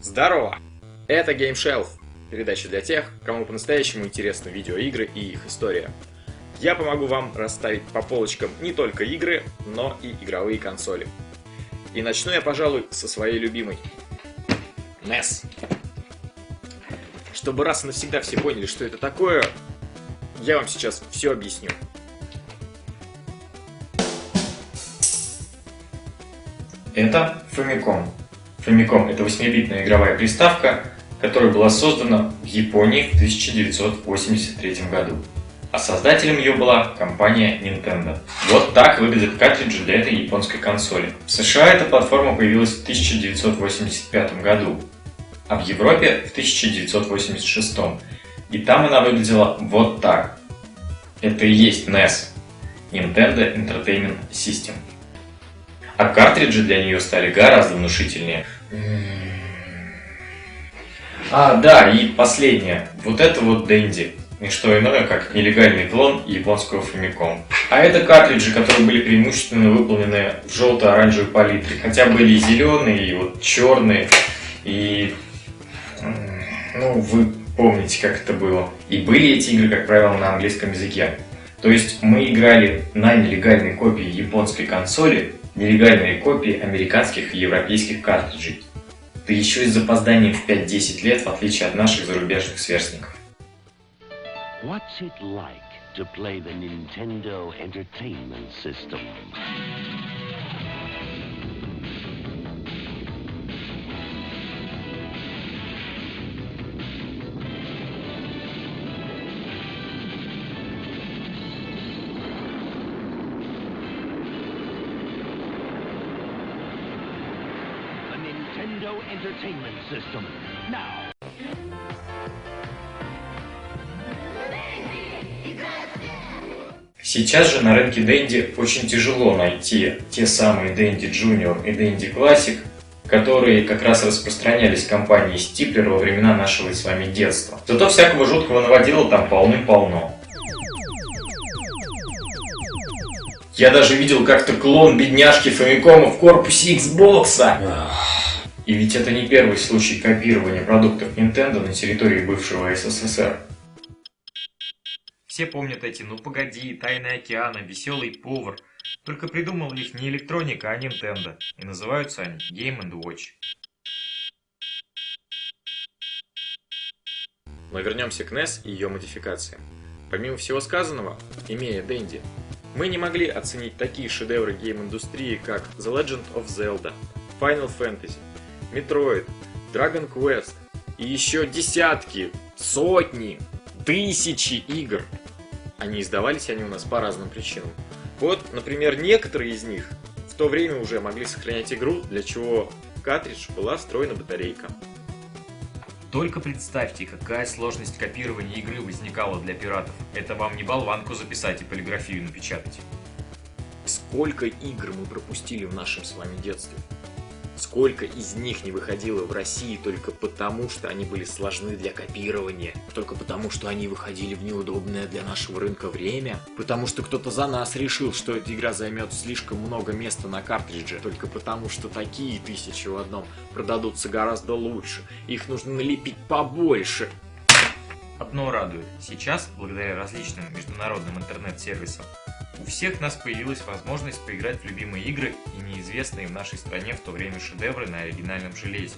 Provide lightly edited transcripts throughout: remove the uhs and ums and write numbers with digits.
Здорово! Это Game Shelf, передача для тех, кому по-настоящему интересны видеоигры и их история. Я помогу вам расставить по полочкам не только игры, но и игровые консоли. И начну я, пожалуй, со своей любимой NES. Чтобы раз и навсегда все поняли, что это такое, я вам сейчас все объясню. Это Famicom. Famicom — это 8-битная игровая приставка, которая была создана в Японии в 1983 году. А создателем ее была компания Nintendo. Вот так выглядят картриджи для этой японской консоли. В США эта платформа появилась в 1985 году, а в Европе в 1986. И там она выглядела вот так. Это и есть NES – Nintendo Entertainment System. А картриджи для нее стали гораздо внушительнее. Да, и последнее. Вот это вот Dendy. Не что иное, как нелегальный клон японского Famicom. А это картриджи, которые были преимущественно выполнены в желто-оранжевой палитре. Хотя были и зеленые, и вот черные, и... Ну, вы помните, как это было. И были эти игры, как правило, на английском языке. То есть мы играли на нелегальной копии японской консоли, нелегальные копии американских и европейских картриджей. Да еще и с запозданием в 5-10 лет, в отличие от наших зарубежных сверстников. What's it like to play the Nintendo Entertainment System? The Nintendo Entertainment System. Now. Сейчас же на рынке Dendy очень тяжело найти те самые Dendy Junior и Dendy Classic, которые как раз распространялись компанией Stippler во времена нашего с вами детства. Зато всякого жуткого наводила там полным-полно. Я даже видел как-то клон бедняжки Famicom в корпусе Xbox. И ведь это не первый случай копирования продуктов Nintendo на территории бывшего СССР. Все помнят эти «Ну погоди», «Тайны океана», «Веселый повар». Только придумал их не электроника, а Nintendo. И называются они Game & Watch. Но вернемся к NES и ее модификациям. Помимо всего сказанного, имея Dendy, мы не могли оценить такие шедевры гейм-индустрии, как The Legend of Zelda, Final Fantasy, Metroid, Dragon Quest и еще десятки, сотни, тысячи игр. Издавались они у нас по разным причинам. Вот, например, некоторые из них в то время уже могли сохранять игру, для чего в картридж была встроена батарейка. Только представьте, какая сложность копирования игры возникала для пиратов. Это вам не болванку записать и полиграфию напечатать. Сколько игр мы пропустили в нашем с вами детстве? Сколько из них не выходило в России только потому, что они были сложны для копирования, только потому, что они выходили в неудобное для нашего рынка время, потому что кто-то за нас решил, что эта игра займет слишком много места на картридже, только потому, что такие 1000 в одном продадутся гораздо лучше, их нужно налепить побольше. Одно радует, сейчас, благодаря различным международным интернет-сервисам, у всех нас появилась возможность поиграть в любимые игры и неизвестные в нашей стране в то время шедевры на оригинальном железе.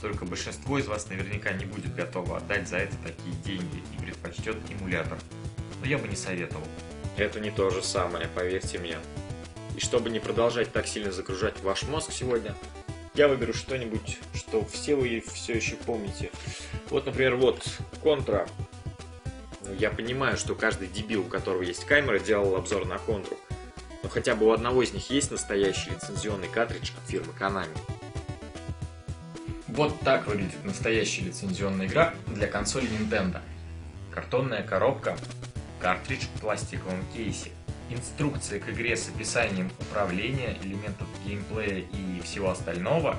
Только большинство из вас наверняка не будет готово отдать за это такие деньги и предпочтет эмулятор. Но я бы не советовал. Это не то же самое, поверьте мне. И чтобы не продолжать так сильно загружать ваш мозг сегодня, я выберу что-нибудь, что все вы все еще помните. Вот, например, Contra. Я понимаю, что каждый дебил, у которого есть камера, делал обзор на Контру. Но хотя бы у одного из них есть настоящий лицензионный картридж от фирмы Konami. Вот так выглядит настоящая лицензионная игра для консоли Nintendo. Картонная коробка, картридж в пластиковом кейсе, инструкция к игре с описанием управления, элементов геймплея и всего остального.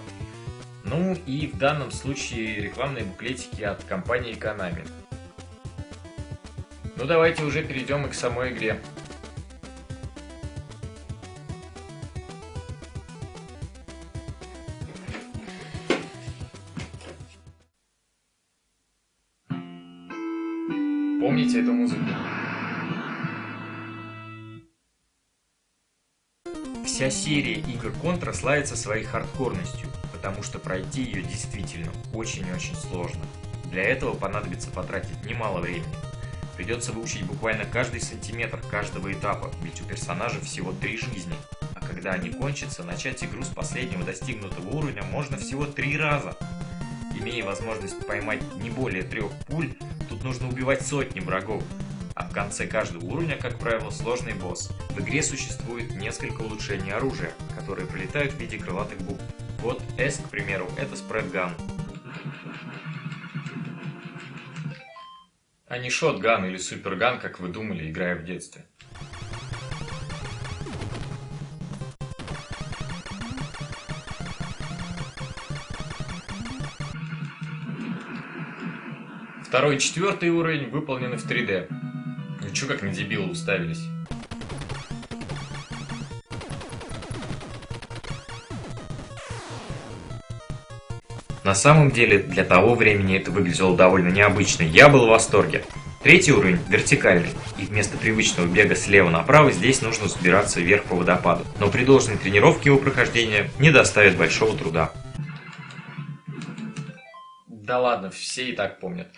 Ну и в данном случае рекламные буклетики от компании Konami. Ну давайте уже перейдем и к самой игре. Помните эту музыку? Вся серия игр Contra славится своей хардкорностью, потому что пройти ее действительно очень и очень сложно. Для этого понадобится потратить немало времени. Придется выучить буквально каждый сантиметр каждого этапа, ведь у персонажа всего 3 жизни. А когда они кончатся, начать игру с последнего достигнутого уровня можно всего 3 раза. Имея возможность поймать не более 3 пуль, тут нужно убивать сотни врагов. А в конце каждого уровня, как правило, сложный босс. В игре существует несколько улучшений оружия, которые прилетают в виде крылатых букв. Вот S, к примеру, это спредган. А не шотган или суперган, как вы думали, играя в детстве. Второй и 4 уровень выполнены в 3D. Ну чё как на дебила уставились? На самом деле, для того времени это выглядело довольно необычно. Я был в восторге. 3 уровень вертикальный, и вместо привычного бега слева направо здесь нужно взбираться вверх по водопаду. Но при должной тренировке его прохождения не доставит большого труда. Да ладно, все и так помнят.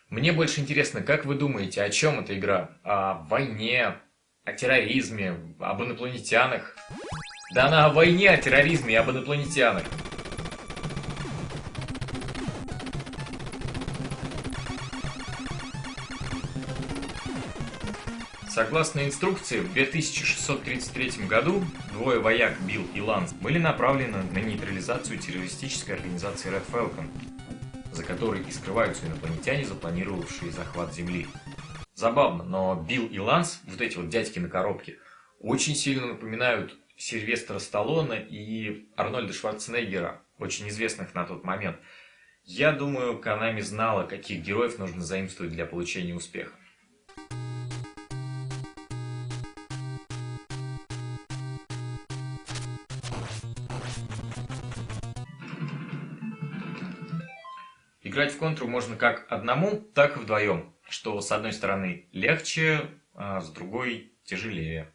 Мне больше интересно, как вы думаете, о чем эта игра? О войне, о терроризме, об инопланетянах? Да она о войне, о терроризме и об инопланетянах. Согласно инструкции, в 2633 году двое вояк Билл и Ланс были направлены на нейтрализацию террористической организации Red Falcon, за которой и скрываются инопланетяне, запланировавшие захват Земли. Забавно, но Билл и Ланс, вот эти вот дядьки на коробке, очень сильно напоминают Сильвестра Сталлоне и Арнольда Шварценеггера, очень известных на тот момент. Я думаю, Konami знала, каких героев нужно заимствовать для получения успеха. Играть в контру можно как одному, так и вдвоем, что с одной стороны легче, а с другой тяжелее.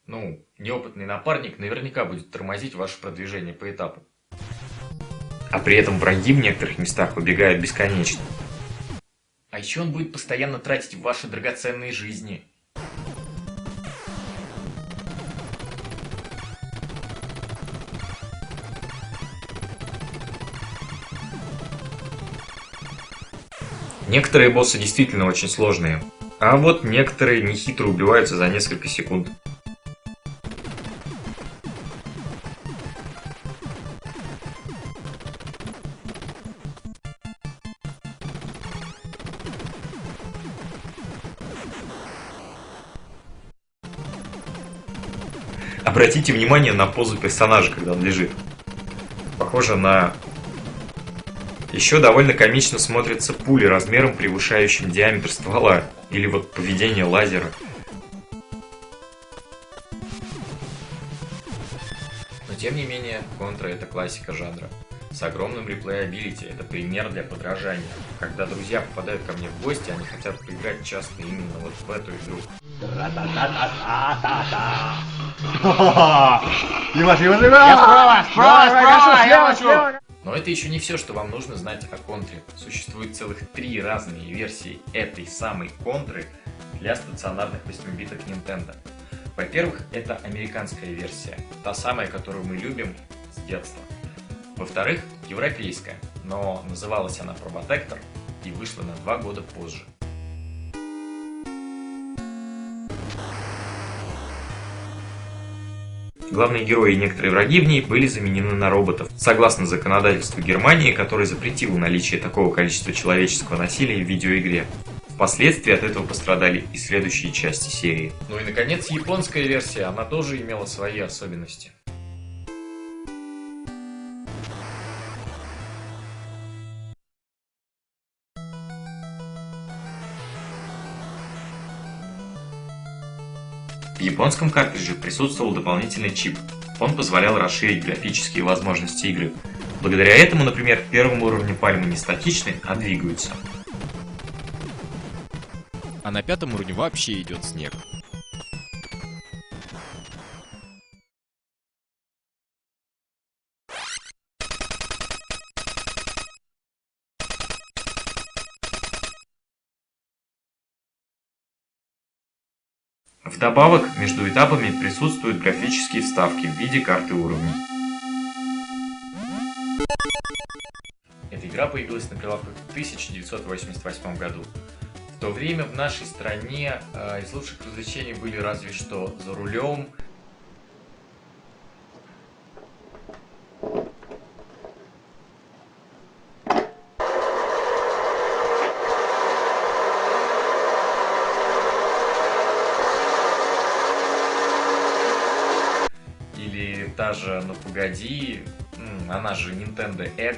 Ну, неопытный напарник наверняка будет тормозить ваше продвижение по этапу. А при этом враги в некоторых местах выбегают бесконечно. А еще он будет постоянно тратить ваши драгоценные жизни. Некоторые боссы действительно очень сложные, а вот некоторые нехитро убиваются за несколько секунд. Обратите внимание на позу персонажа, когда он лежит. Похоже на... Еще довольно комично смотрятся пули размером, превышающим диаметр ствола, или вот поведение лазера. Но тем не менее, Contra — это классика жанра. С огромным реплеябилити, это пример для подражания. Когда друзья попадают ко мне в гости, они хотят поиграть часто именно вот в эту игру. Но это еще не все, что вам нужно знать о Контре. Существует целых 3 разные версии этой самой Контры для стационарных 8-биток Nintendo. Во-первых, это американская версия, та самая, которую мы любим с детства. Во-вторых, европейская, но называлась она Probotector и вышла на 2 года позже. Главные герои и некоторые враги в ней были заменены на роботов, согласно законодательству Германии, которое запретило наличие такого количества человеческого насилия в видеоигре. Впоследствии от этого пострадали и следующие части серии. Ну и наконец, японская версия, она тоже имела свои особенности. В японском картридже присутствовал дополнительный чип. Он позволял расширить графические возможности игры. Благодаря этому, например, в первом уровне пальмы не статичны, а двигаются. а на 5-м уровне вообще идет снег. Вдобавок, между этапами присутствуют графические вставки в виде карты уровней. Эта игра появилась на прилавках в 1988 году. В то время в нашей стране из лучших развлечений были разве что «За рулем», или та же «Ну погоди», она же Nintendo Egg.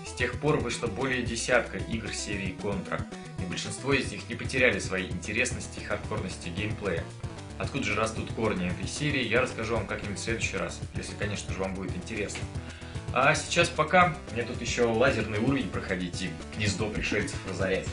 С тех пор вышло более десятка игр серии Contra, и большинство из них не потеряли своей интересности и хардкорности геймплея. Откуда же растут корни этой серии, я расскажу вам как-нибудь в следующий раз, если, конечно же, вам будет интересно. А сейчас пока, мне тут еще лазерный уровень проходить и гнездо пришельцев разорять.